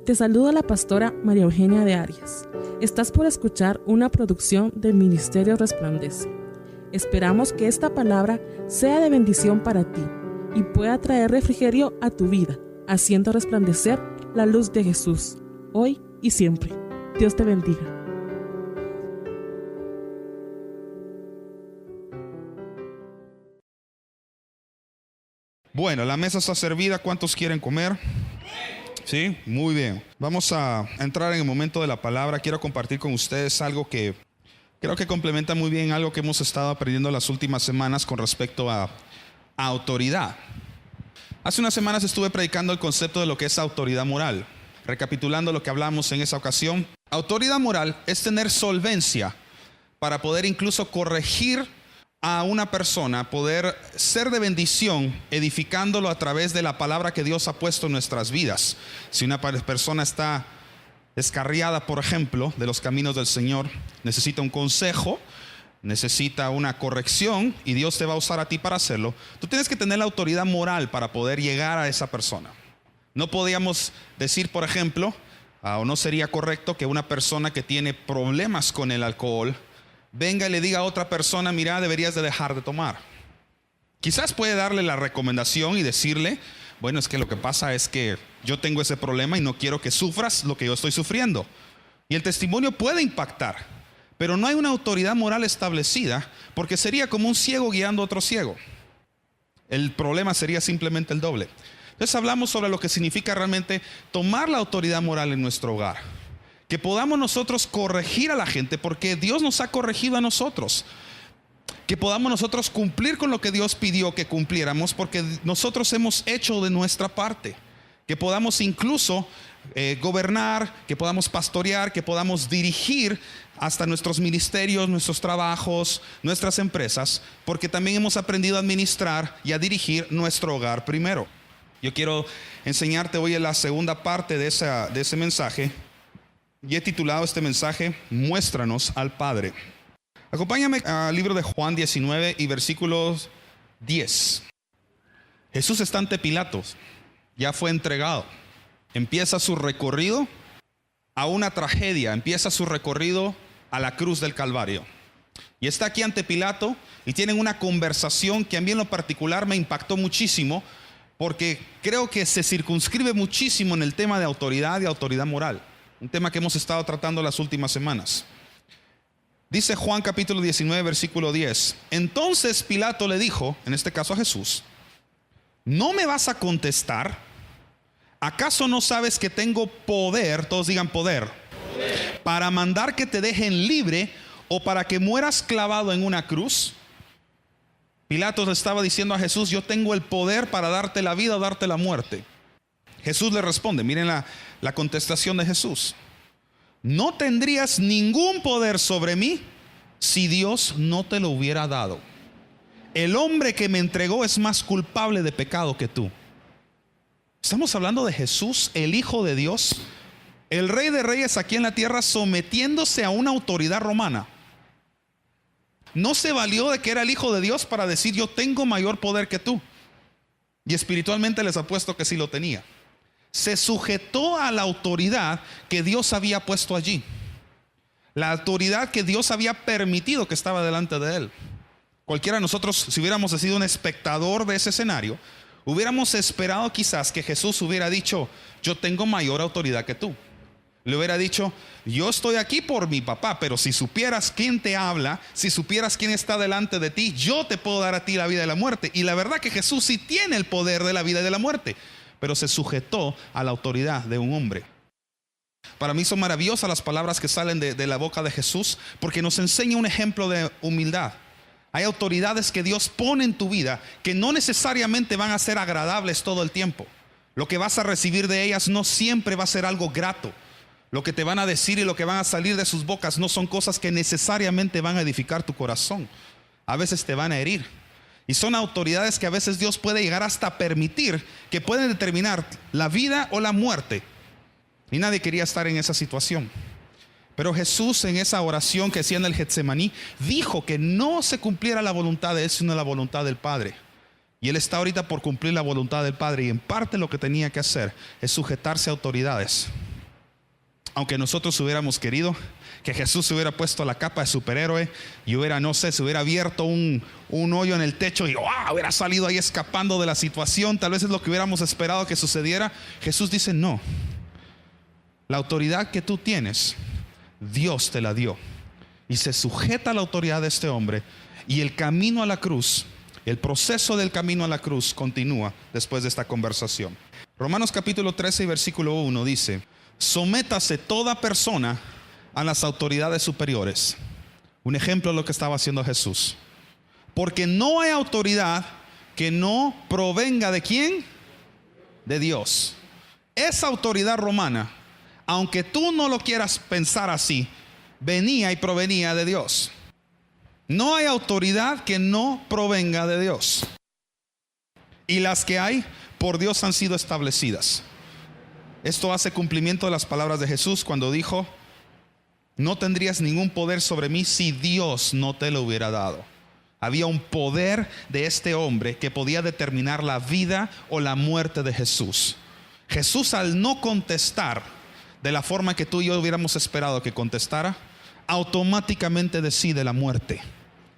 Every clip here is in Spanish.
Te saluda la pastora María Eugenia de Arias. Estás por escuchar una producción del Ministerio Resplandece. Esperamos que esta palabra sea de bendición para ti y pueda traer refrigerio a tu vida, haciendo resplandecer la luz de Jesús, hoy y siempre. Dios te bendiga. Bueno, la mesa está servida. ¿Cuántos quieren comer? Sí, muy bien. Vamos a entrar en el momento de la palabra. Quiero compartir con ustedes algo que creo que complementa muy bien algo que hemos estado aprendiendo las últimas semanas con respecto a autoridad. Hace unas semanas estuve predicando el concepto de lo que es autoridad moral. Recapitulando lo que hablamos en esa ocasión, autoridad moral es tener solvencia para poder incluso corregir a una persona, poder ser de bendición, edificándolo a través de la palabra que Dios ha puesto en nuestras vidas. Si una persona está descarriada, por ejemplo, de los caminos del Señor, necesita un consejo, necesita una corrección, y Dios te va a usar a ti para hacerlo. Tú tienes que tener la autoridad moral para poder llegar a esa persona. No podíamos decir, por ejemplo, o no sería correcto que una persona que tiene problemas con el alcohol venga y le diga a otra persona: mira, deberías de dejar de tomar. Quizás puede darle la recomendación y decirle: bueno, es que lo que pasa es que yo tengo ese problema y no quiero que sufras lo que yo estoy sufriendo. Y el testimonio puede impactar, pero no hay una autoridad moral establecida, porque sería como un ciego guiando a otro ciego. El problema sería simplemente el doble. Entonces hablamos sobre lo que significa realmente tomar la autoridad moral en nuestro hogar. Que podamos nosotros corregir a la gente, porque Dios nos ha corregido a nosotros. Que podamos nosotros cumplir con lo que Dios pidió que cumpliéramos, porque nosotros hemos hecho de nuestra parte. Que podamos incluso gobernar, que podamos pastorear, que podamos dirigir hasta nuestros ministerios, nuestros trabajos, nuestras empresas, porque también hemos aprendido a administrar y a dirigir nuestro hogar primero. Yo quiero enseñarte hoy en la segunda parte de ese mensaje. Y he titulado este mensaje: Muéstranos al Padre. Acompáñame al libro de Juan 19 y versículos 10. Jesús está ante Pilatos, ya fue entregado. Empieza su recorrido a una tragedia, empieza su recorrido a la cruz del Calvario. Y está aquí ante Pilato y tienen una conversación que a mí en lo particular me impactó muchísimo, porque creo que se circunscribe muchísimo en el tema de autoridad y autoridad moral. Un tema que hemos estado tratando las últimas semanas. Dice Juan capítulo 19 versículo 10. Entonces Pilato le dijo, en este caso a Jesús: ¿no me vas a contestar? ¿Acaso no sabes que tengo poder? Todos digan poder. Para mandar que te dejen libre o para que mueras clavado en una cruz. Pilato le estaba diciendo a Jesús: yo tengo el poder para darte la vida o darte la muerte. Jesús le responde, miren la contestación de Jesús: no tendrías ningún poder sobre mí si Dios no te lo hubiera dado. El hombre que me entregó es más culpable de pecado que tú. Estamos hablando de Jesús, el Hijo de Dios, el Rey de Reyes aquí en la tierra, sometiéndose a una autoridad romana. No se valió de que era el Hijo de Dios para decir: yo tengo mayor poder que tú. Y espiritualmente les apuesto que sí lo tenía. Se sujetó a la autoridad que Dios había puesto allí. La autoridad que Dios había permitido que estaba delante de él. Cualquiera de nosotros, si hubiéramos sido un espectador de ese escenario, hubiéramos esperado quizás que Jesús hubiera dicho: yo tengo mayor autoridad que tú. Le hubiera dicho: yo estoy aquí por mi papá, pero si supieras quién te habla, si supieras quién está delante de ti, yo te puedo dar a ti la vida y la muerte. Y la verdad que Jesús sí tiene el poder de la vida y de la muerte, pero se sujetó a la autoridad de un hombre. Para mí son maravillosas las palabras que salen de la boca de Jesús, porque nos enseña un ejemplo de humildad. Hay autoridades que Dios pone en tu vida que no necesariamente van a ser agradables todo el tiempo. Lo que vas a recibir de ellas no siempre va a ser algo grato. Lo que te van a decir y lo que van a salir de sus bocas no son cosas que necesariamente van a edificar tu corazón. A veces te van a herir. Y son autoridades que a veces Dios puede llegar hasta permitir, que pueden determinar la vida o la muerte. Y nadie quería estar en esa situación. Pero Jesús, en esa oración que hacía en el Getsemaní, dijo que no se cumpliera la voluntad de él, sino la voluntad del Padre. Y él está ahorita por cumplir la voluntad del Padre. Y en parte lo que tenía que hacer es sujetarse a autoridades. Aunque nosotros hubiéramos querido que Jesús se hubiera puesto la capa de superhéroe y hubiera, no sé, se hubiera abierto un hoyo en el techo y hubiera salido ahí escapando de la situación, tal vez es lo que hubiéramos esperado que sucediera. Jesús dice no, la autoridad que tú tienes, Dios te la dio, y se sujeta a la autoridad de este hombre, y el camino a la cruz, el proceso del camino a la cruz continúa después de esta conversación. Romanos capítulo 13 y versículo 1 dice: sométase toda persona a las autoridades superiores. Un ejemplo de lo que estaba haciendo Jesús. Porque no hay autoridad que no provenga ¿de quién? De Dios. Esa autoridad romana, aunque tú no lo quieras pensar así, venía y provenía de Dios. No hay autoridad que no provenga de Dios. Y las que hay, por Dios han sido establecidas. Esto hace cumplimiento de las palabras de Jesús cuando dijo: no tendrías ningún poder sobre mí si Dios no te lo hubiera dado. Había un poder de este hombre que podía determinar la vida o la muerte de Jesús. Jesús, al no contestar de la forma que tú y yo hubiéramos esperado que contestara, automáticamente decide la muerte.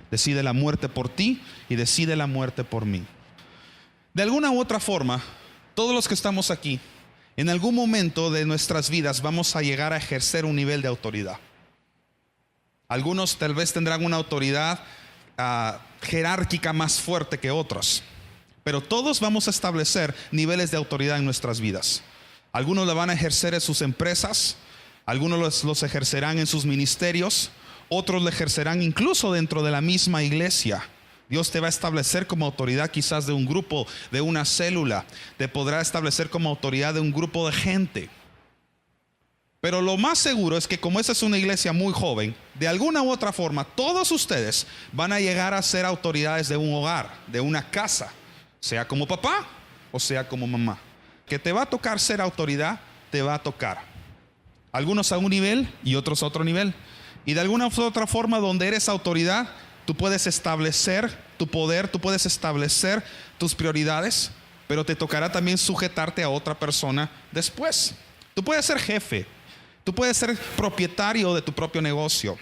Decide la muerte por ti y decide la muerte por mí. De alguna u otra forma, todos los que estamos aquí, en algún momento de nuestras vidas vamos a llegar a ejercer un nivel de autoridad. Algunos tal vez tendrán una autoridad jerárquica más fuerte que otros, pero todos vamos a establecer niveles de autoridad en nuestras vidas. Algunos la van a ejercer en sus empresas, algunos los ejercerán en sus ministerios, otros lo ejercerán incluso dentro de la misma iglesia. Dios te va a establecer como autoridad quizás de un grupo, de una célula. Te podrá establecer como autoridad de un grupo de gente. Pero lo más seguro es que como esta es una iglesia muy joven, de alguna u otra forma, todos ustedes van a llegar a ser autoridades de un hogar, de una casa, sea como papá o sea como mamá. Que te va a tocar ser autoridad, te va a tocar. Algunos a un nivel y otros a otro nivel. Y de alguna u otra forma, donde eres autoridad, tú puedes establecer tu poder, tú puedes establecer tus prioridades, pero te tocará también sujetarte a otra persona después. Tú puedes ser jefe, tú puedes ser propietario de tu propio negocio,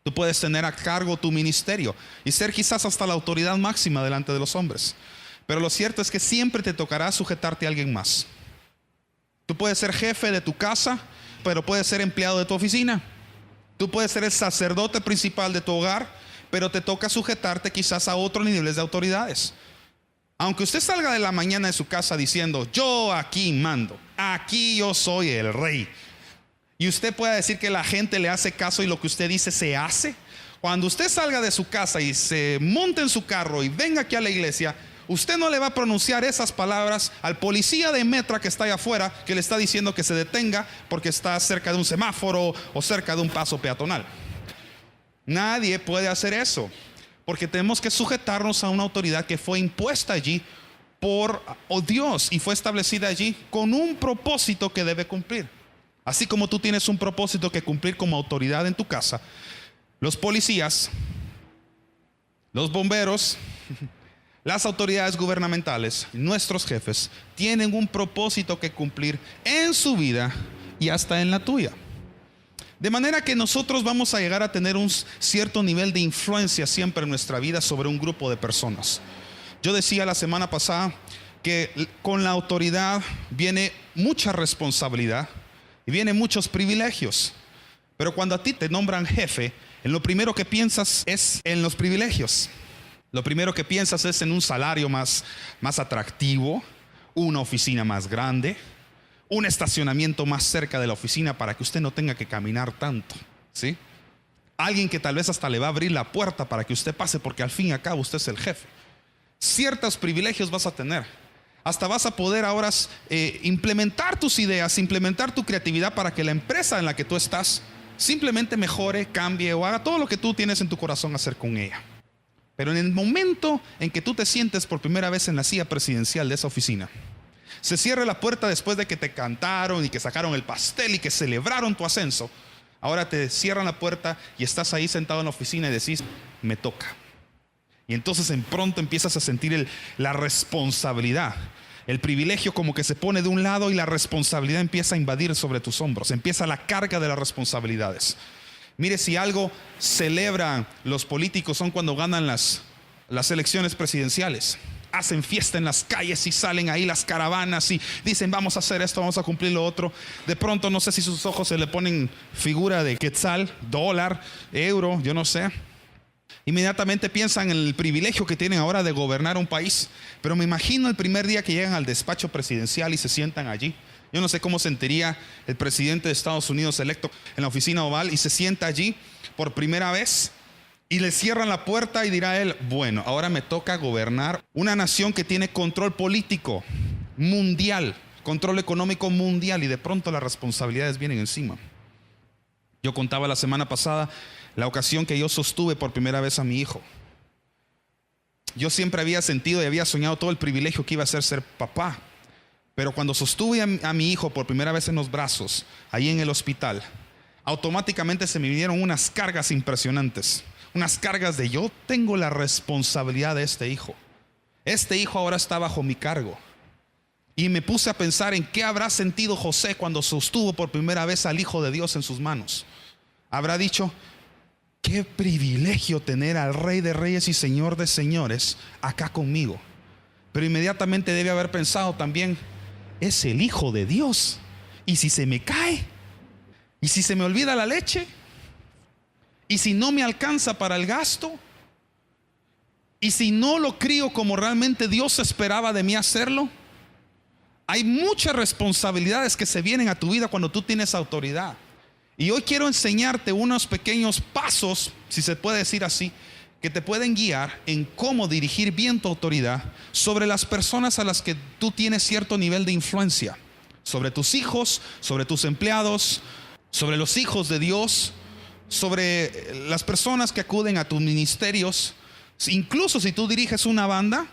tú puedes tener a cargo tu ministerio y ser quizás hasta la autoridad máxima delante de los hombres. Pero lo cierto es que siempre te tocará sujetarte a alguien más. Tú puedes ser jefe de tu casa, pero puedes ser empleado de tu oficina. Tú puedes ser el sacerdote principal de tu hogar, pero te toca sujetarte quizás a otros niveles de autoridades. Aunque usted salga de la mañana de su casa diciendo: yo aquí mando, aquí yo soy el rey, y usted pueda decir que la gente le hace caso y lo que usted dice se hace, cuando usted salga de su casa y se monte en su carro y venga aquí a la iglesia, usted no le va a pronunciar esas palabras al policía de Metra que está allá afuera, que le está diciendo que se detenga porque está cerca de un semáforo o cerca de un paso peatonal. Nadie puede hacer eso, porque tenemos que sujetarnos a una autoridad que fue impuesta allí por Dios y fue establecida allí con un propósito que debe cumplir. Así como tú tienes un propósito que cumplir como autoridad en tu casa, los policías, los bomberos, las autoridades gubernamentales, nuestros jefes, tienen un propósito que cumplir en su vida y hasta en la tuya. De manera que nosotros vamos a llegar a tener un cierto nivel de influencia siempre en nuestra vida sobre un grupo de personas. Yo decía la semana pasada que con la autoridad viene mucha responsabilidad y vienen muchos privilegios. Pero cuando a ti te nombran jefe, en lo primero que piensas es en los privilegios. Lo primero que piensas es en un salario más atractivo, una oficina más grande, un estacionamiento más cerca de la oficina para que usted no tenga que caminar tanto, ¿sí? Alguien que tal vez hasta le va a abrir la puerta para que usted pase, porque al fin y al cabo usted es el jefe. Ciertos privilegios vas a tener. Hasta vas a poder ahora implementar tus ideas, implementar tu creatividad para que la empresa en la que tú estás simplemente mejore, cambie o haga todo lo que tú tienes en tu corazón hacer con ella. Pero en el momento en que tú te sientes por primera vez en la silla presidencial de esa oficina, se cierra la puerta después de que te cantaron y que sacaron el pastel y que celebraron tu ascenso. Ahora te cierran la puerta y estás ahí sentado en la oficina y decís: me toca. Y entonces en pronto empiezas a sentir la responsabilidad. El privilegio como que se pone de un lado y la responsabilidad empieza a invadir sobre tus hombros. Empieza la carga de las responsabilidades. Mire, si algo celebran los políticos son cuando ganan las elecciones presidenciales. Hacen fiesta en las calles y salen ahí las caravanas y dicen vamos a hacer esto, vamos a cumplir lo otro. De pronto no sé si sus ojos se le ponen figura de quetzal, dólar, euro, yo no sé. Inmediatamente piensan en el privilegio que tienen ahora de gobernar un país. Pero me imagino el primer día que llegan al despacho presidencial y se sientan allí. Yo no sé cómo sentiría el presidente de Estados Unidos electo en la oficina oval y se sienta allí por primera vez y le cierran la puerta y dirá él, bueno, ahora me toca gobernar una nación que tiene control político mundial, control económico mundial, y de pronto las responsabilidades vienen encima. Yo contaba la semana pasada la ocasión que yo sostuve por primera vez a mi hijo. Yo siempre había sentido y había soñado todo el privilegio que iba a ser papá. Pero cuando sostuve a mi hijo por primera vez en los brazos, ahí en el hospital, automáticamente se me vinieron unas cargas impresionantes. Unas cargas de yo tengo la responsabilidad de este hijo. Este hijo ahora está bajo mi cargo. Y me puse a pensar en qué habrá sentido José cuando sostuvo por primera vez al Hijo de Dios en sus manos. Habrá dicho, qué privilegio tener al Rey de Reyes y Señor de Señores acá conmigo. Pero inmediatamente debe haber pensado también, es el Hijo de Dios. ¿Y si se me cae? ¿Y si se me olvida la leche? ¿Y si no me alcanza para el gasto? ¿Y si no lo crío como realmente Dios esperaba de mí hacerlo? Hay muchas responsabilidades que se vienen a tu vida cuando tú tienes autoridad. Y hoy quiero enseñarte unos pequeños pasos, si se puede decir así, que te pueden guiar en cómo dirigir bien tu autoridad sobre las personas a las que tú tienes cierto nivel de influencia. Sobre tus hijos, sobre tus empleados, sobre los hijos de Dios, sobre las personas que acuden a tus ministerios, incluso si tú diriges una banda,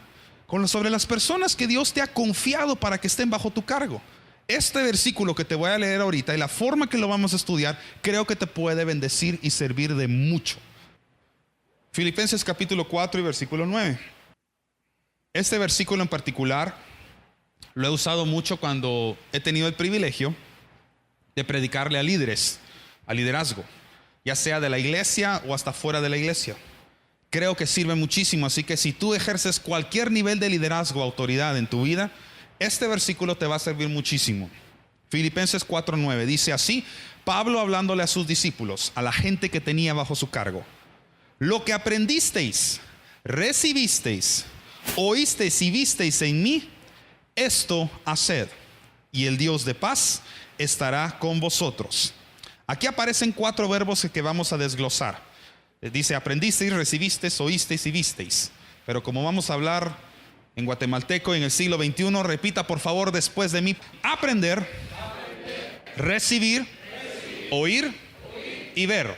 sobre las personas que Dios te ha confiado para que estén bajo tu cargo. Este versículo que te voy a leer ahorita y la forma que lo vamos a estudiar, creo que te puede bendecir y servir de mucho. Filipenses capítulo 4 y versículo 9. Este versículo en particular lo he usado mucho cuando he tenido el privilegio de predicarle a líderes, a liderazgo, ya sea de la iglesia o hasta fuera de la iglesia. Creo que sirve muchísimo, así que si tú ejerces cualquier nivel de liderazgo, autoridad en tu vida, este versículo te va a servir muchísimo. Filipenses 4:9 dice así, Pablo hablándole a sus discípulos, a la gente que tenía bajo su cargo: lo que aprendisteis, recibisteis, oísteis y visteis en mí, esto haced, y el Dios de paz estará con vosotros. Aquí aparecen 4 verbos que vamos a desglosar. Dice aprendisteis, recibisteis, oísteis y visteis. Pero como vamos a hablar en guatemalteco en el siglo XXI, repita por favor después de mí: aprender, recibir, oír y ver.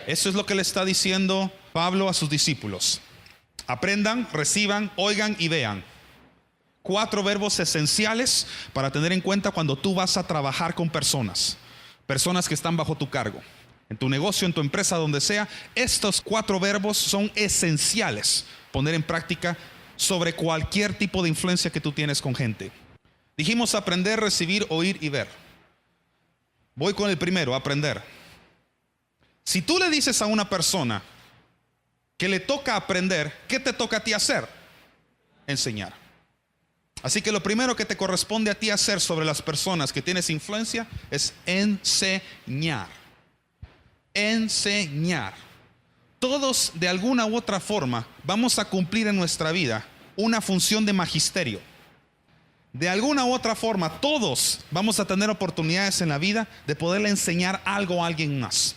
Eso es lo que le está diciendo Pablo a sus discípulos. Aprendan, reciban, oigan y vean. 4 verbos esenciales para tener en cuenta cuando tú vas a trabajar con personas que están bajo tu cargo. En tu negocio, en tu empresa, donde sea, estos 4 verbos son esenciales poner en práctica sobre cualquier tipo de influencia que tú tienes con gente. Dijimos aprender, recibir, oír y ver. Voy con el primero, aprender. Si tú le dices a una persona que le toca aprender, ¿qué te toca a ti hacer? Enseñar. Así que lo primero que te corresponde a ti hacer sobre las personas que tienes influencia es enseñar. Enseñar. Todos de alguna u otra forma vamos a cumplir en nuestra vida una función de magisterio. De alguna u otra forma todos vamos a tener oportunidades en la vida de poderle enseñar algo a alguien más.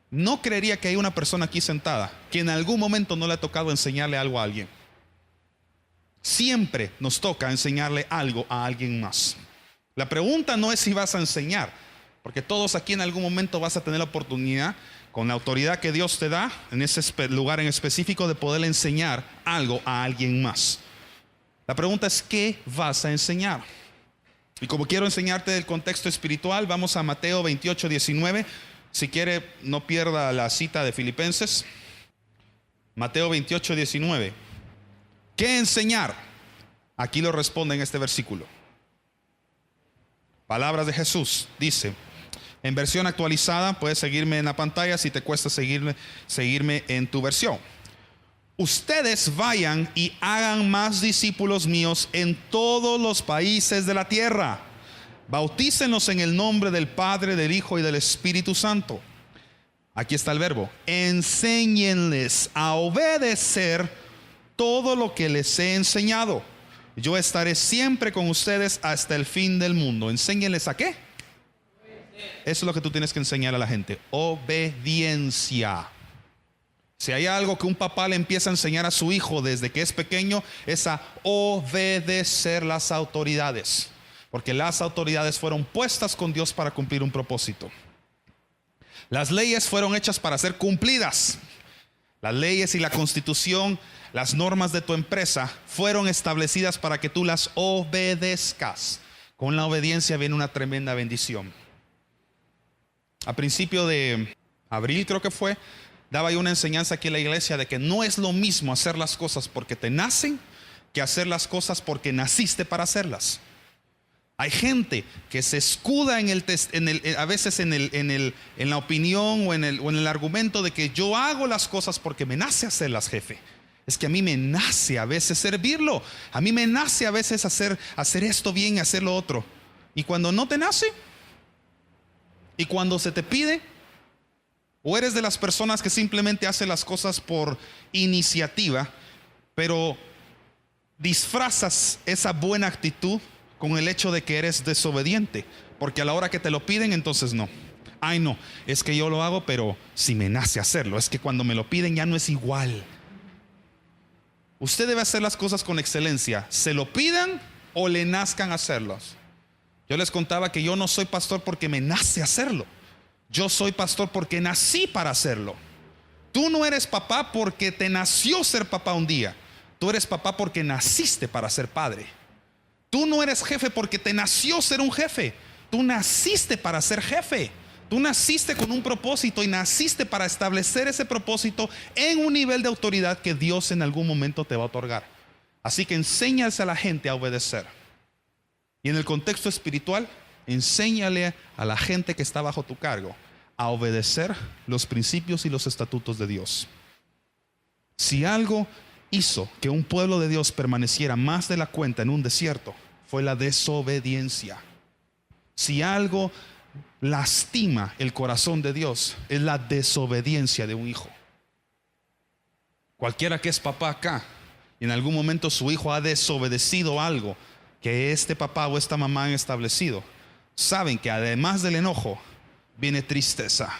No creería que hay una persona aquí sentada que en algún momento no le ha tocado enseñarle algo a alguien. Siempre nos toca enseñarle algo a alguien más. La pregunta no es si vas a enseñar, porque todos aquí en algún momento vas a tener la oportunidad, con la autoridad que Dios te da en ese lugar en específico, de poderle enseñar algo a alguien más. La pregunta es, ¿qué vas a enseñar? Y como quiero enseñarte del contexto espiritual, vamos a Mateo 28:19. Si quiere, no pierda la cita de Filipenses. Mateo 28:19. ¿Qué enseñar? Aquí lo responde en este versículo. Palabras de Jesús, dice, en versión actualizada, puedes seguirme en la pantalla si te cuesta seguirme en tu versión. Ustedes vayan y hagan más discípulos míos en todos los países de la tierra. Bautícenlos en el nombre del Padre, del Hijo y del Espíritu Santo. Aquí está el verbo. Enséñenles a obedecer todo lo que les he enseñado. Yo estaré siempre con ustedes hasta el fin del mundo. Enséñenles a qué. Eso es lo que tú tienes que enseñar a la gente. Obediencia. Si hay algo que un papá le empieza a enseñar a su hijo desde que es pequeño, es a obedecer las autoridades. Porque las autoridades fueron puestas con Dios para cumplir un propósito. Las leyes fueron hechas para ser cumplidas. Las leyes y la constitución, las normas de tu empresa fueron establecidas para que tú las obedezcas. Con la obediencia viene una tremenda bendición. A principio de abril creo que fue, daba yo una enseñanza aquí en la iglesia de que no es lo mismo hacer las cosas porque te nacen que hacer las cosas porque naciste para hacerlas. Hay gente que se escuda a veces en la opinión o en el argumento de que yo hago las cosas porque me nace hacerlas, jefe. Es que a mí me nace a veces servirlo. A mí me nace a veces hacer esto bien y hacer lo otro. Y cuando no te nace, y cuando se te pide, o eres de las personas que simplemente hace las cosas por iniciativa, pero disfrazas esa buena actitud con el hecho de que eres desobediente, porque a la hora que te lo piden, entonces no. Ay, no, es que yo lo hago, pero si me nace hacerlo. Es que cuando me lo piden ya no es igual. Usted debe hacer las cosas con excelencia, se lo pidan o le nazcan hacerlas. Yo les contaba que yo no soy pastor porque me nace hacerlo. Yo soy pastor porque nací para hacerlo. Tú no eres papá porque te nació ser papá un día. Tú eres papá porque naciste para ser padre. Tú no eres jefe porque te nació ser un jefe. Tú naciste para ser jefe. Tú naciste con un propósito y naciste para establecer ese propósito en un nivel de autoridad que Dios en algún momento te va a otorgar. Así que enséñale a la gente a obedecer. Y en el contexto espiritual, enséñale a la gente que está bajo tu cargo a obedecer los principios y los estatutos de Dios. Si algo hizo que un pueblo de Dios permaneciera más de la cuenta en un desierto, fue la desobediencia. Si algo lastima el corazón de Dios, es la desobediencia de un hijo. Cualquiera que es papá acá y en algún momento su hijo ha desobedecido algo que este papá o esta mamá han establecido, saben que además del enojo viene tristeza,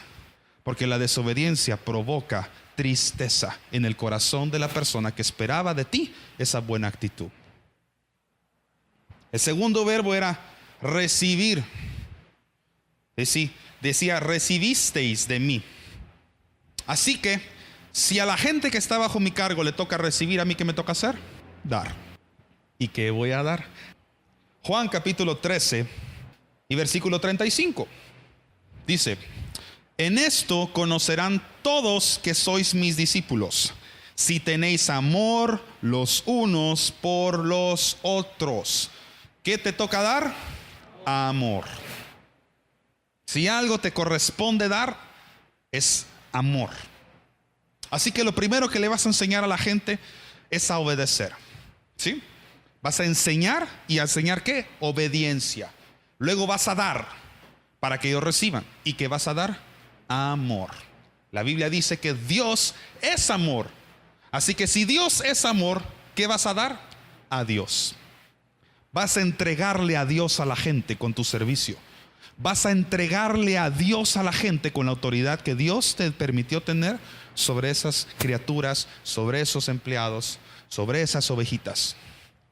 porque la desobediencia provoca tristeza en el corazón de la persona que esperaba de ti esa buena actitud. El segundo verbo era recibir. Decía recibisteis de mí. Así que si a la gente que está bajo mi cargo le toca recibir, ¿a mí qué me toca hacer? Dar. ¿Y qué voy a dar? Juan capítulo 13 y versículo 35 dice: en esto conocerán todos que sois mis discípulos, si tenéis amor los unos por los otros. ¿Qué te toca dar? Amor. Si algo te corresponde dar, es amor. Así que lo primero que le vas a enseñar a la gente es a obedecer. ¿Sí? Vas a enseñar, ¿y a enseñar qué? Obediencia. Luego vas a dar para que ellos reciban. ¿Y qué vas a dar? Amor. La Biblia dice que Dios es amor. Así que si Dios es amor, ¿qué vas a dar? A Dios. Vas a entregarle a Dios a la gente con tu servicio. Vas a entregarle a Dios a la gente con la autoridad que Dios te permitió tener sobre esas criaturas, sobre esos empleados, sobre esas ovejitas.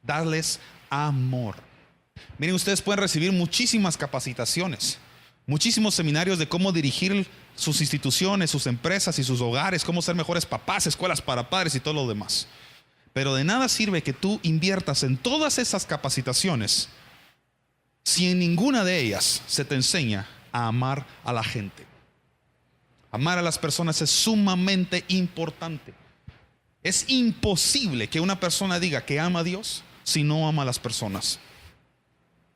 Darles amor. Miren, ustedes pueden recibir muchísimas capacitaciones, muchísimos seminarios de cómo dirigir sus instituciones, sus empresas y sus hogares, cómo ser mejores papás, escuelas para padres y todo lo demás. Pero de nada sirve que tú inviertas en todas esas capacitaciones si en ninguna de ellas se te enseña a amar a la gente. Amar a las personas es sumamente importante. Es imposible que una persona diga que ama a Dios si no ama a las personas.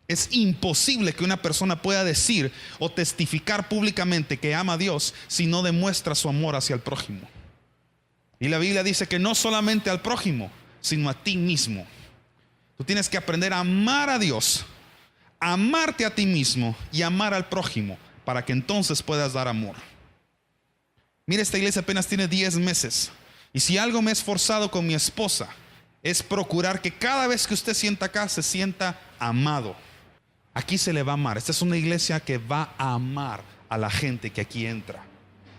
Es imposible que una persona pueda decir o testificar públicamente que ama a Dios si no demuestra su amor hacia el prójimo. Y la Biblia dice que no solamente al prójimo, sino a ti mismo. Tú tienes que aprender a amar a Dios, amarte a ti mismo y amar al prójimo, para que entonces puedas dar amor. Mira, esta iglesia apenas tiene 10 meses. Y si algo me he esforzado con mi esposa, es procurar que cada vez que usted sienta acá, se sienta amado. Aquí se le va a amar. Esta es una iglesia que va a amar a la gente que aquí entra.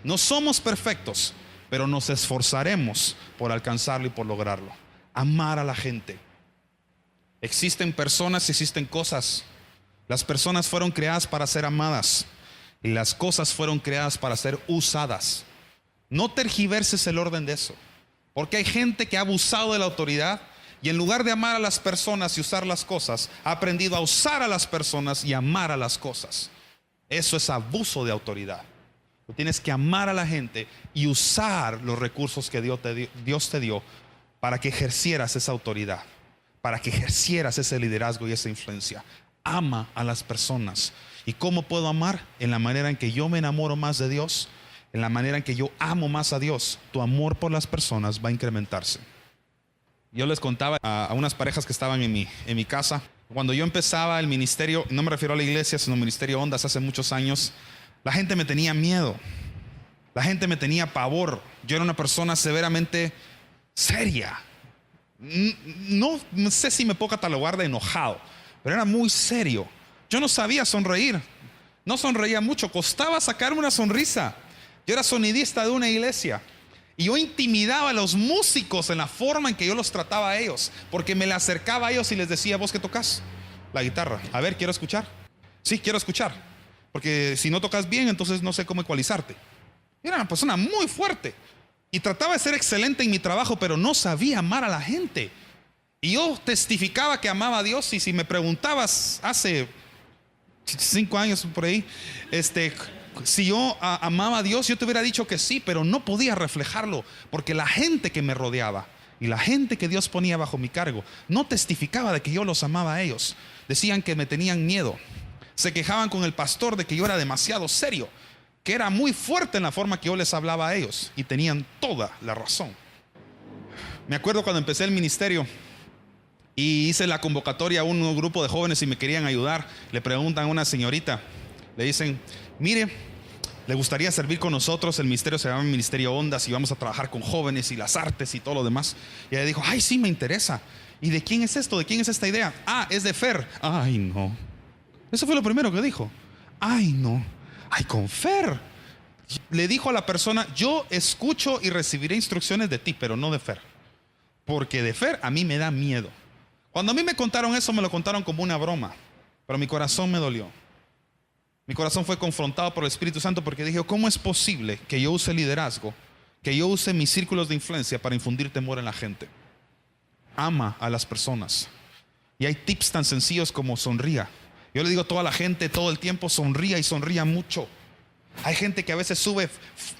No somos perfectos, pero nos esforzaremos por alcanzarlo y por lograrlo. Amar a la gente. Existen personas y existen cosas. Las personas fueron creadas para ser amadas y las cosas fueron creadas para ser usadas. No tergiverses el orden de eso, porque hay gente que ha abusado de la autoridad y en lugar de amar a las personas y usar las cosas, ha aprendido a usar a las personas y amar a las cosas. Eso es abuso de autoridad. Tú tienes que amar a la gente y usar los recursos que Dios te dio para que ejercieras esa autoridad, para que ejercieras ese liderazgo y esa influencia. Ama a las personas. ¿Y cómo puedo amar? En la manera en que yo me enamoro más de Dios, en la manera en que yo amo más a Dios. Tu amor por las personas va a incrementarse. Yo les contaba a unas parejas que estaban en mi casa. Cuando yo empezaba el ministerio, no me refiero a la iglesia, sino Ministerio Ondas hace muchos años, la gente me tenía miedo. La gente me tenía pavor. Yo era una persona severamente seria. No sé si me puedo catalogar de enojado, pero era muy serio. Yo no sabía sonreír. No sonreía mucho. Costaba sacarme una sonrisa. Yo era sonidista de una iglesia. Y yo intimidaba a los músicos en la forma en que yo los trataba a ellos, porque me le acercaba a ellos y les decía: ¿vos qué tocas? La guitarra. A ver, quiero escuchar. Sí, quiero escuchar. Porque si no tocas bien, entonces no sé cómo ecualizarte. Era una persona muy fuerte. Y trataba de ser excelente en mi trabajo, pero no sabía amar a la gente. Y yo testificaba que amaba a Dios. Y si me preguntabas hace 5 años por ahí, si yo amaba a Dios, yo te hubiera dicho que sí, pero no podía reflejarlo, porque la gente que me rodeaba y la gente que Dios ponía bajo mi cargo no testificaba de que yo los amaba a ellos. Decían que me tenían miedo. Se quejaban con el pastor de que yo era demasiado serio, que era muy fuerte en la forma que yo les hablaba a ellos, y tenían toda la razón. Me acuerdo cuando empecé el ministerio y hice la convocatoria a un grupo de jóvenes y me querían ayudar. Le preguntan a una señorita, le dicen: mire, ¿le gustaría servir con nosotros? El ministerio se llama Ministerio Ondas y vamos a trabajar con jóvenes y las artes y todo lo demás. Y ella dijo: ay, sí, me interesa. ¿Y de quién es esto? ¿De quién es esta idea? Ah, es de Fer. Ay, no. Eso fue lo primero que dijo. Ay, no. Ay, con Fer. Le dijo a la persona: yo escucho y recibiré instrucciones de ti, pero no de Fer, porque de Fer a mí me da miedo. Cuando a mí me contaron eso, me lo contaron como una broma, pero mi corazón me dolió. Mi corazón fue confrontado por el Espíritu Santo, porque dije: ¿cómo es posible que yo use liderazgo, que yo use mis círculos de influencia para infundir temor en la gente? Ama a las personas. Y hay tips tan sencillos como sonría. Yo le digo a toda la gente todo el tiempo: sonría, y sonría mucho. Hay gente que a veces sube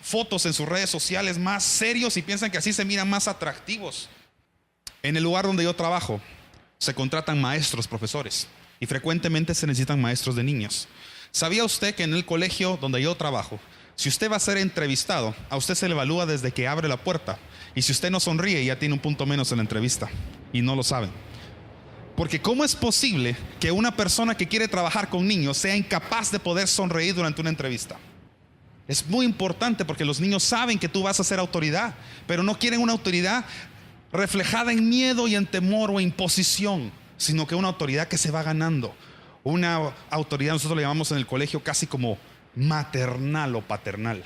fotos en sus redes sociales más serios y piensan que así se miran más atractivos. En el lugar donde yo trabajo se contratan maestros, profesores, y frecuentemente se necesitan maestros de niños. ¿Sabía usted que en el colegio donde yo trabajo, si usted va a ser entrevistado, a usted se le evalúa desde que abre la puerta? Y si usted no sonríe, ya tiene un punto menos en la entrevista, y no lo saben. Porque ¿cómo es posible que una persona que quiere trabajar con niños sea incapaz de poder sonreír durante una entrevista? Es muy importante, porque los niños saben que tú vas a ser autoridad, pero no quieren una autoridad reflejada en miedo y en temor o imposición, sino que una autoridad que se va ganando. Una autoridad, nosotros le llamamos en el colegio casi como maternal o paternal.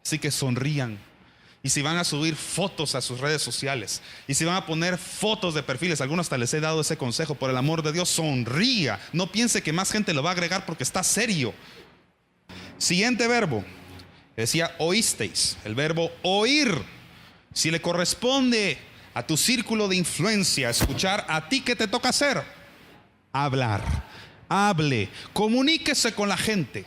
Así que sonrían. Y si van a subir fotos a sus redes sociales, y si van a poner fotos de perfiles, algunos hasta les he dado ese consejo: por el amor de Dios, sonría. No piense que más gente lo va a agregar porque está serio. Siguiente verbo, decía oísteis, el verbo oír. Si le corresponde a tu círculo de influencia escuchar, ¿a ti qué te toca hacer? Hablar. Hable, comuníquese con la gente.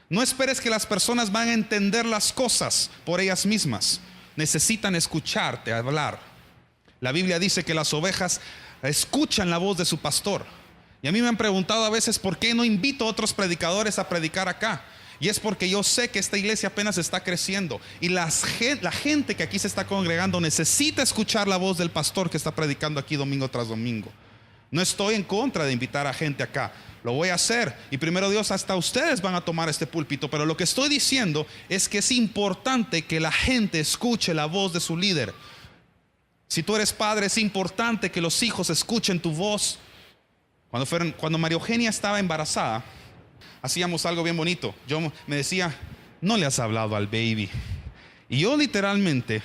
No esperes que las personas van a entender las cosas por ellas mismas. Necesitan escucharte hablar. La Biblia dice que las ovejas escuchan la voz de su pastor. Y a mí me han preguntado a veces por qué no invito a otros predicadores a predicar acá. Y es porque yo sé que esta iglesia apenas está creciendo. Y la gente que aquí se está congregando necesita escuchar la voz del pastor que está predicando aquí domingo tras domingo. No estoy en contra de invitar a gente acá. Lo voy a hacer. Y primero Dios, hasta ustedes van a tomar este púlpito. Pero lo que estoy diciendo es que es importante que la gente escuche la voz de su líder. Si tú eres padre, es importante que los hijos escuchen tu voz. Cuando María Eugenia estaba embarazada, hacíamos algo bien bonito. Yo me decía, no le has hablado al baby. Y yo literalmente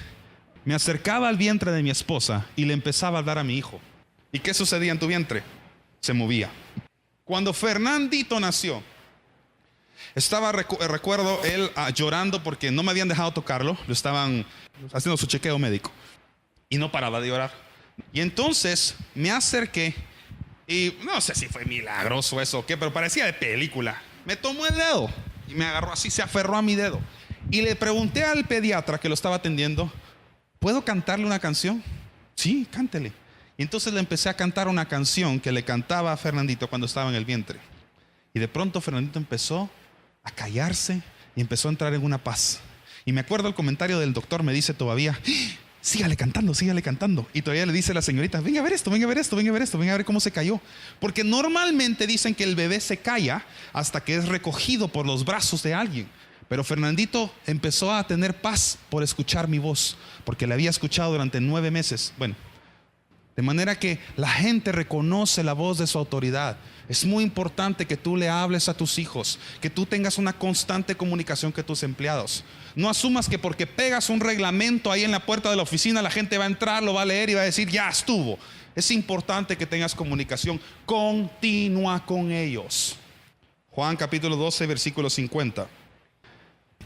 me acercaba al vientre de mi esposa y le empezaba a hablar a mi hijo. ¿Y qué sucedía en tu vientre? Se movía. Cuando Fernandito nació, recuerdo él llorando porque no me habían dejado tocarlo. Lo estaban haciendo su chequeo médico y no paraba de llorar. Y entonces me acerqué y no sé si fue milagroso eso o qué, pero parecía de película. Me tomó el dedo y me agarró así, se aferró a mi dedo. Y le pregunté al pediatra que lo estaba atendiendo, ¿puedo cantarle una canción? Sí, cántele. Y entonces le empecé a cantar una canción que le cantaba a Fernandito cuando estaba en el vientre. Y de pronto Fernandito empezó a callarse y empezó a entrar en una paz. Y me acuerdo el comentario del doctor, me dice todavía, sígale cantando, sígale cantando. Y todavía le dice la señorita, venga a ver esto, venga a ver esto, venga a ver esto, venga a ver cómo se cayó. Porque normalmente dicen que el bebé se calla hasta que es recogido por los brazos de alguien. Pero Fernandito empezó a tener paz por escuchar mi voz, porque la había escuchado durante 9 meses. Bueno, de manera que la gente reconoce la voz de su autoridad. Es muy importante que tú le hables a tus hijos, que tú tengas una constante comunicación con tus empleados. No asumas que porque pegas un reglamento ahí en la puerta de la oficina, la gente va a entrar, lo va a leer y va a decir, ya estuvo. Es importante que tengas comunicación continua con ellos. Juan capítulo 12, versículo 50.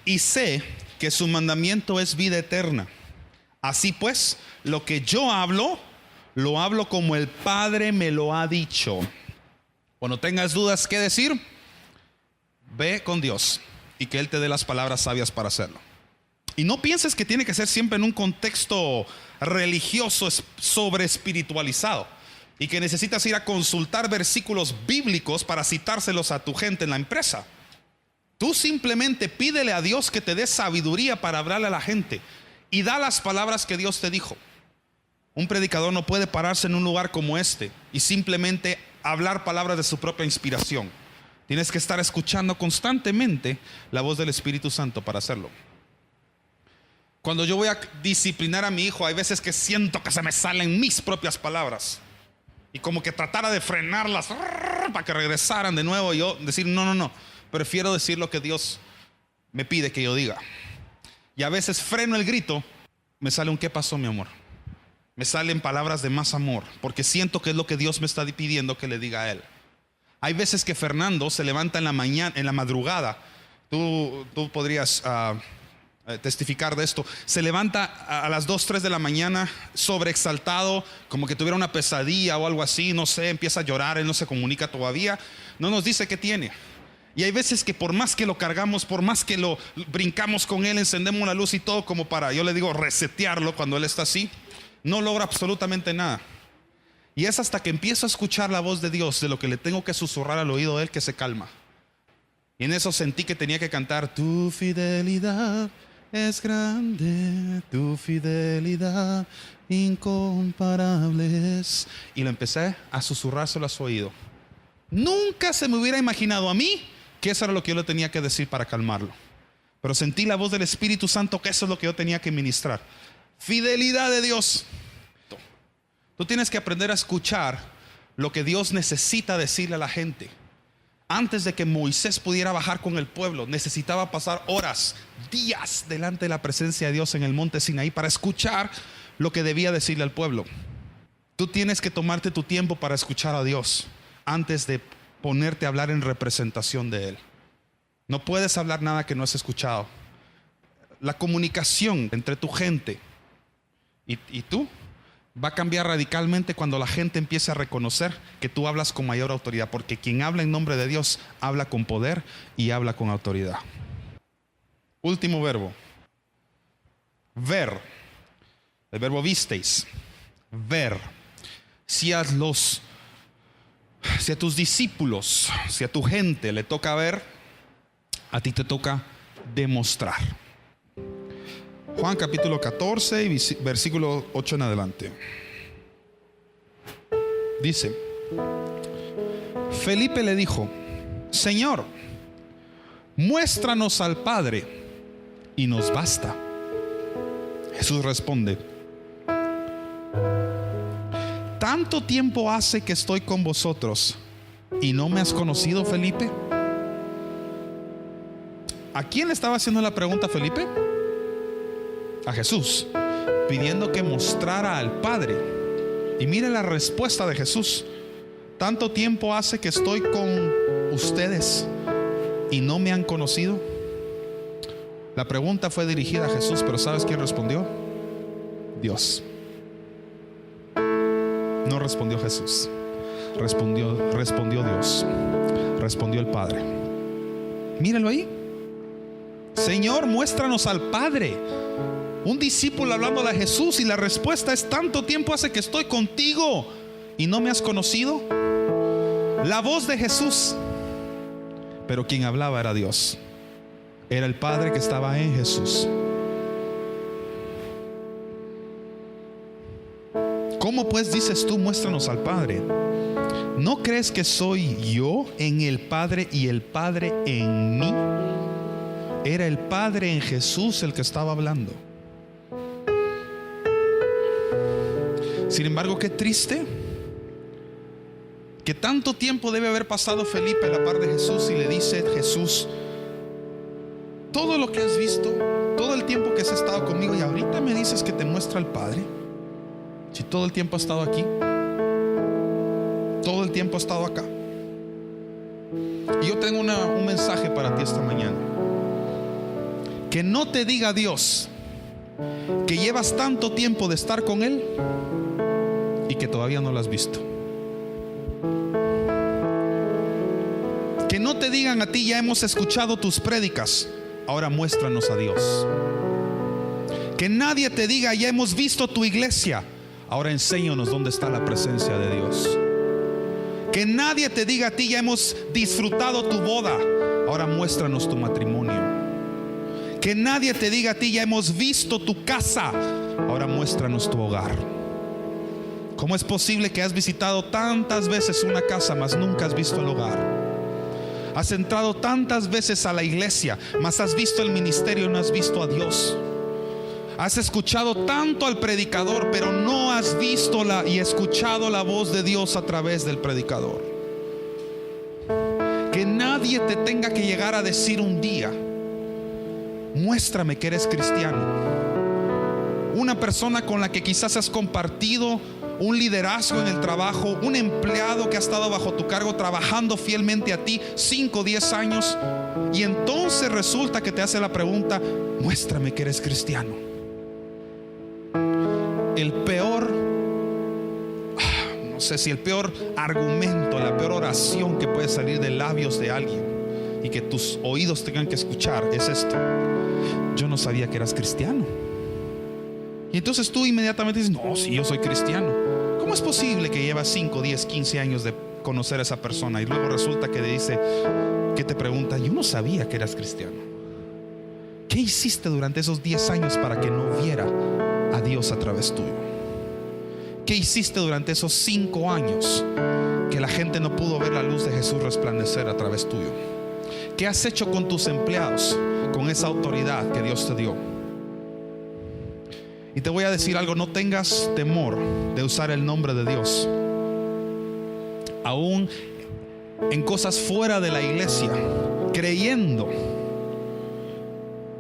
Y sé que su mandamiento es vida eterna. Así pues, lo que yo hablo, lo hablo como el Padre me lo ha dicho. Cuando tengas dudas qué decir, ve con Dios y que Él te dé las palabras sabias para hacerlo. Y no pienses que tiene que ser siempre en un contexto religioso sobre espiritualizado y que necesitas ir a consultar versículos bíblicos para citárselos a tu gente en la empresa. Tú simplemente pídele a Dios que te dé sabiduría para hablarle a la gente y da las palabras que Dios te dijo. Un predicador no puede pararse en un lugar como este y simplemente hablar palabras de su propia inspiración. Tienes que estar escuchando constantemente la voz del Espíritu Santo para hacerlo. Cuando yo voy a disciplinar a mi hijo, hay veces que siento que se me salen mis propias palabras y como que tratara de frenarlas para que regresaran de nuevo y yo decir no, prefiero decir lo que Dios me pide que yo diga. Y a veces freno el grito, me sale un ¿qué pasó, mi amor? Me salen palabras de más amor, porque siento que es lo que Dios me está pidiendo que le diga a él. Hay veces que Fernando se levanta en la mañana, en la madrugada. Tú podrías testificar de esto. Se levanta a las 2, 3 de la mañana sobreexaltado, como que tuviera una pesadilla o algo así, no sé, empieza a llorar, él no se comunica todavía, no nos dice qué tiene. Y hay veces que por más que lo cargamos, por más que lo brincamos con él, encendemos una luz y todo como para, yo le digo, resetearlo cuando él está así, no logra absolutamente nada. Y es hasta que empiezo a escuchar la voz de Dios, de lo que le tengo que susurrar al oído de él, que se calma. Y en eso sentí que tenía que cantar, tu fidelidad es grande, tu fidelidad incomparable es. Y lo empecé a susurrárselo a su oído. Nunca se me hubiera imaginado a mí que eso era lo que yo le tenía que decir para calmarlo. Pero sentí la voz del Espíritu Santo que eso es lo que yo tenía que ministrar. Fidelidad de Dios. Tú tienes que aprender a escuchar lo que Dios necesita decirle a la gente. Antes de que Moisés pudiera bajar con el pueblo, necesitaba pasar horas, días delante de la presencia de Dios en el monte Sinaí para escuchar lo que debía decirle al pueblo. Tú tienes que tomarte tu tiempo para escuchar a Dios antes de ponerte a hablar en representación de Él. No puedes hablar nada que no has escuchado. La comunicación entre tu gente y tú va a cambiar radicalmente cuando la gente empiece a reconocer que tú hablas con mayor autoridad, porque quien habla en nombre de Dios habla con poder y habla con autoridad. Último verbo, ver, el verbo visteis. ver. Si a tus discípulos, si a tu gente le toca ver, a ti te toca demostrar. Juan capítulo 14 y versículo 8 en adelante. Dice: Felipe le dijo: Señor, muéstranos al Padre y nos basta. Jesús responde: ¿tanto tiempo hace que estoy con vosotros y no me has conocido, Felipe? ¿A quién le estaba haciendo la pregunta Felipe? A Jesús, pidiendo que mostrara al Padre. Y mire la respuesta de Jesús: ¿tanto tiempo hace que estoy con ustedes y no me han conocido? La pregunta fue dirigida a Jesús, pero ¿sabes quién respondió? Dios. No respondió Jesús, respondió Dios, respondió el Padre. Mírenlo ahí: Señor, muéstranos al Padre. Un discípulo hablando a Jesús, y la respuesta es: tanto tiempo hace que estoy contigo y no me has conocido. La voz de Jesús, pero quien hablaba era Dios. Era el Padre que estaba en Jesús. ¿Cómo pues dices tú, muéstranos al Padre? ¿No crees que soy yo en el Padre y el Padre en mí? Era el Padre en Jesús el que estaba hablando. Sin embargo, qué triste que tanto tiempo debe haber pasado Felipe a la par de Jesús, y le dice Jesús: todo lo que has visto, todo el tiempo que has estado conmigo, y ahorita me dices que te muestra al Padre. Si todo el tiempo ha estado aquí, todo el tiempo ha estado acá. Y yo tengo un mensaje para ti esta mañana: que no te diga Dios que llevas tanto tiempo de estar con Él y que todavía no lo has visto. Que no te digan a ti: ya hemos escuchado tus prédicas, ahora muéstranos a Dios. Que nadie te diga: ya hemos visto tu iglesia, ahora enséñanos dónde está la presencia de Dios. Que nadie te diga a ti: ya hemos disfrutado tu boda, ahora muéstranos tu matrimonio. Que nadie te diga a ti: ya hemos visto tu casa, ahora muéstranos tu hogar. ¿Cómo es posible que has visitado tantas veces una casa, mas nunca has visto el hogar? Has entrado tantas veces a la iglesia, mas has visto el ministerio y no has visto a Dios. Has escuchado tanto al predicador, pero no has visto y escuchado la voz de Dios a través del predicador. Que nadie te tenga que llegar a decir un día: muéstrame que eres cristiano. Una persona con la que quizás has compartido un liderazgo en el trabajo, un empleado que ha estado bajo tu cargo trabajando fielmente a ti 5 o 10 años, y entonces resulta que te hace la pregunta: muéstrame que eres cristiano. El peor, no sé si el peor argumento, la peor oración que puede salir de labios de alguien y que tus oídos tengan que escuchar es esto: yo no sabía que eras cristiano. Y entonces tú inmediatamente dices: no, sí, yo soy cristiano. ¿Cómo es posible que llevas 5, 10, 15 años de conocer a esa persona y luego resulta que te pregunta: yo no sabía que eras cristiano? ¿Qué hiciste durante esos 10 años para que no viera a Dios a través tuyo? ¿Qué hiciste durante esos 5 años que la gente no pudo ver la luz de Jesús resplandecer a través tuyo? ¿Qué has hecho con tus empleados, con esa autoridad que Dios te dio? Y te voy a decir algo: no tengas temor de usar el nombre de Dios, aún en cosas fuera de la iglesia, creyendo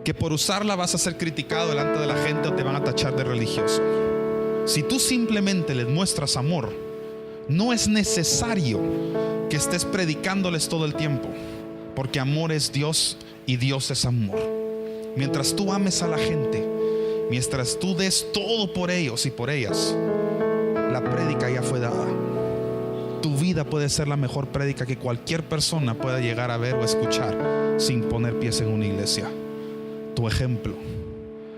que por usarla vas a ser criticado delante de la gente o te van a tachar de religioso. Si tú simplemente les muestras amor, no es necesario que estés predicándoles todo el tiempo, porque amor es Dios y Dios es amor. Mientras tú ames a la gente, mientras tú des todo por ellos y por ellas, la prédica ya fue dada. Tu vida puede ser la mejor prédica que cualquier persona pueda llegar a ver o escuchar sin poner pies en una iglesia. Tu ejemplo,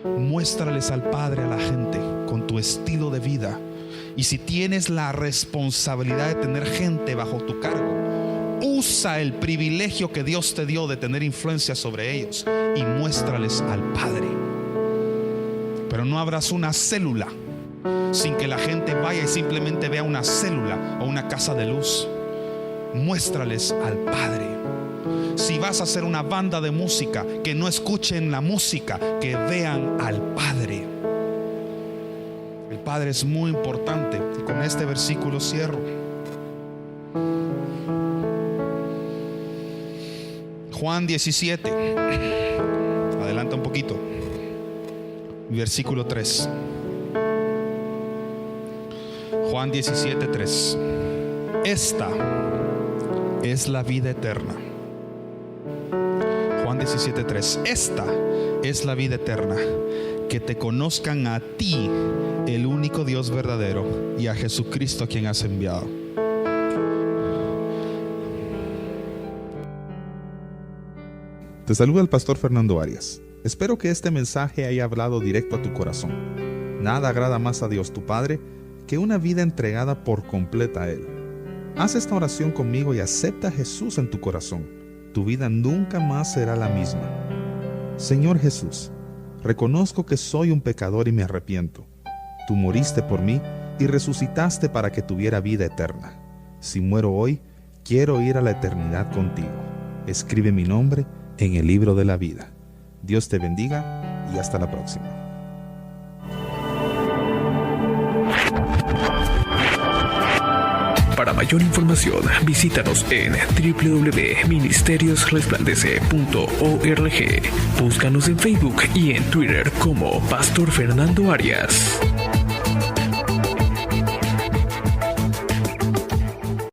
muéstrales al Padre a la gente con tu estilo de vida, Y si tienes la responsabilidad de tener gente bajo tu cargo, usa el privilegio que Dios te dio de tener influencia sobre ellos y muéstrales al Padre. Pero no abras una célula sin que la gente vaya y simplemente vea una célula o una casa de luz. Muéstrales al Padre. Si vas a hacer una banda de música, que no escuchen la música, que vean al Padre. El Padre es muy importante. Y con este versículo cierro. Juan 17. Adelanta un poquito. Versículo 3. Juan 17, 3. Esta es la vida eterna. Juan 17, 3. Esta es la vida eterna, que te conozcan a ti, el único Dios verdadero, y a Jesucristo a quien has enviado. Te saluda el pastor Fernando Arias. Espero que este mensaje haya hablado directo a tu corazón. Nada agrada más a Dios tu Padre que una vida entregada por completa a Él. Haz esta oración conmigo y acepta a Jesús en tu corazón. Tu vida nunca más será la misma. Señor Jesús, reconozco que soy un pecador y me arrepiento. Tú moriste por mí y resucitaste para que tuviera vida eterna. Si muero hoy, quiero ir a la eternidad contigo. Escribe mi nombre en el libro de la vida. Dios te bendiga y hasta la próxima. Para mayor información, visítanos en www.ministeriosresplandece.org. Búscanos en Facebook y en Twitter como Pastor Fernando Arias.